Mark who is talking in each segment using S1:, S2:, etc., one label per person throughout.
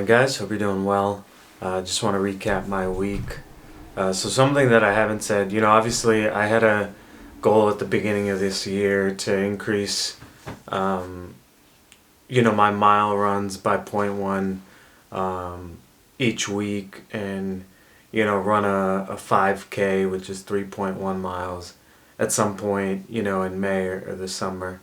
S1: Morning, guys. Hope you're doing well. Just want to recap my week. So something that I haven't said, obviously I had a goal at the beginning of this year to increase, my mile runs by point 0.1 each week, and run a 5K, which is 3.1 miles at some point, in May or the summer.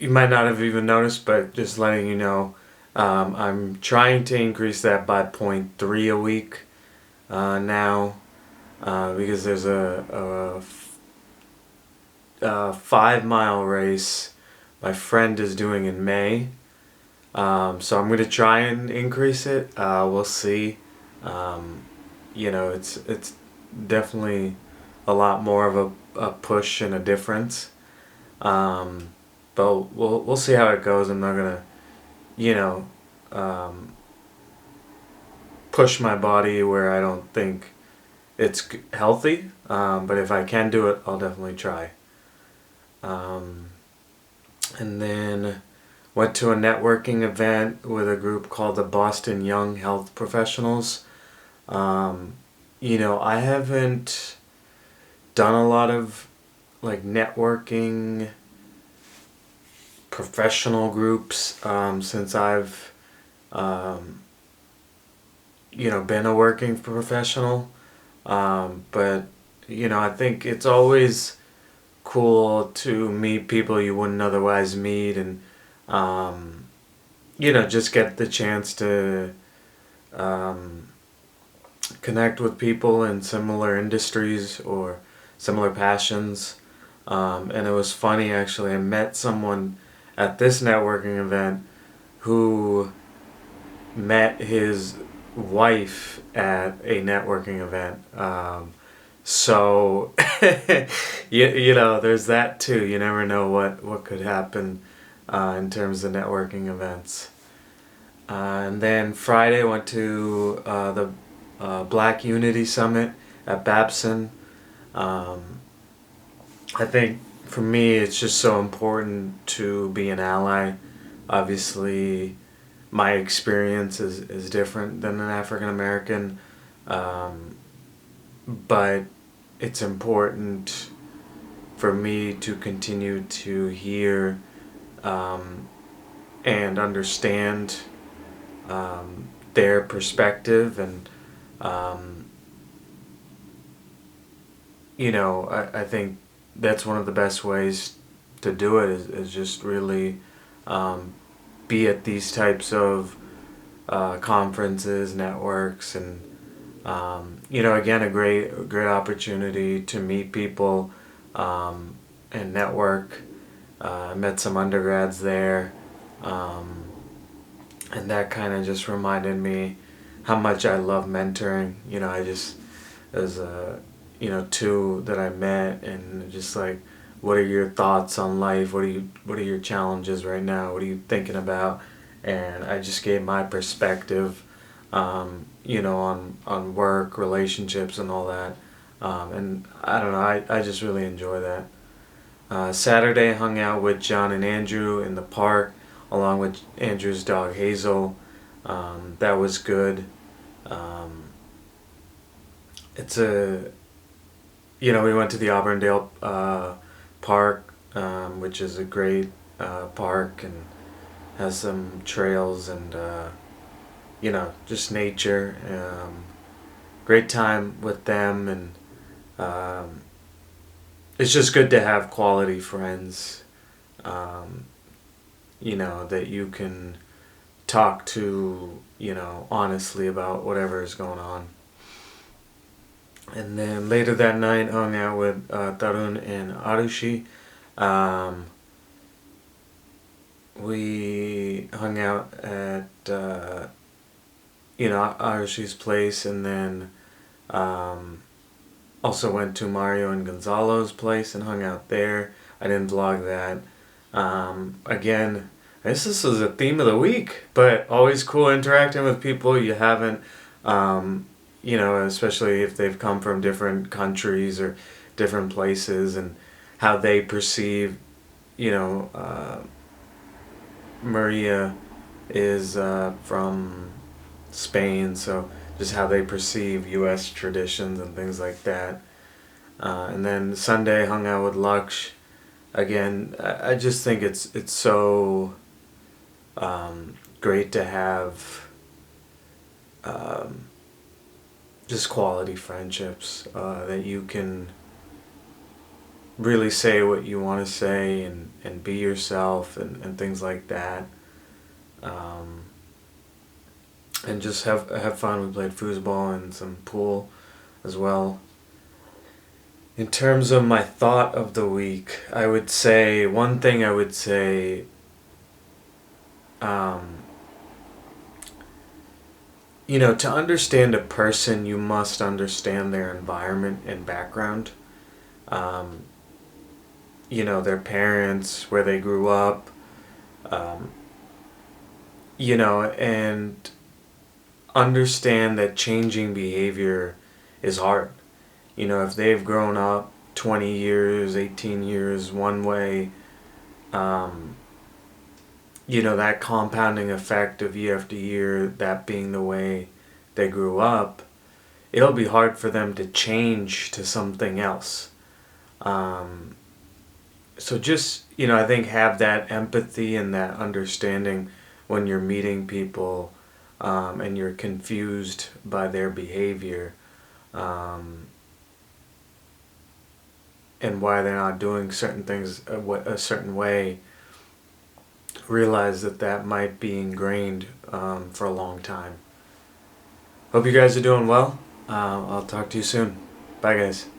S1: You might not have even noticed, but just letting you know, I'm trying to increase that by 0.3 a week now, because there's a 5 mile race my friend is doing in May. So I'm going to try and increase it. We'll see. It's definitely a lot more of a push and a difference. But we'll see how it goes. I'm not gonna, push my body where I don't think it's healthy. But if I can do it, I'll definitely try. And then went to a networking event with a group called the Boston Young Health Professionals. I haven't done a lot of networking professional groups since I've been a working professional, but I think it's always cool to meet people you wouldn't otherwise meet, and just get the chance to connect with people in similar industries or similar passions. And it was funny, actually. I met someone at this networking event who met his wife at a networking event. So, there's that too. You never know what could happen in terms of networking events. And then Friday went to the Black Unity Summit at Babson. I think for me it's just so important to be an ally. Obviously, my experience is different than an African American, but it's important for me to continue to hear and understand their perspective, and I think that's one of the best ways to do it is just really be at these types of conferences, networks, and again, a great opportunity to meet people and network. I met some undergrads there, and that kind of just reminded me how much I love mentoring. There's two that I met, and just like, what are your thoughts on life? What are your challenges right now? What are you thinking about? And I just gave my perspective, on work, relationships, and all that. And I don't know, I just really enjoy that. Saturday, hung out with John and Andrew in the park, along with Andrew's dog Hazel. That was good. We went to the Auburndale Park, which is a great park and has some trails and just nature. Great time with them, and it's just good to have quality friends, that you can talk to, honestly about whatever is going on. And then later that night, hung out with Tarun and Arushi. We hung out at Arushi's place, and then also went to Mario and Gonzalo's place and hung out there. I didn't vlog that. Again, I guess this was a theme of the week, but always cool interacting with people you haven't, especially if they've come from different countries or different places, and how they perceive, Maria is from Spain, so just how they perceive U.S. traditions and things like that. And then Sunday hung out with Laksh. Again, I just think it's so great to have um, just quality friendships that you can really say what you want to say and be yourself and things like that. Um, and just have fun. We played foosball and some pool as well. In terms of my thought of the week, I would say one thing I would say um, to understand a person, you must understand their environment and background. Um, their parents, where they grew up, um, and understand that changing behavior is hard. If they've grown up 20 years, 18 years one way, um, that compounding effect of year after year, that being the way they grew up, it'll be hard for them to change to something else. Um, so just, I think have that empathy and that understanding when you're meeting people and you're confused by their behavior. Um, and why they're not doing certain things a certain way, realize that might be ingrained for a long time. Hope you guys are doing well. I'll talk to you soon. Bye, guys.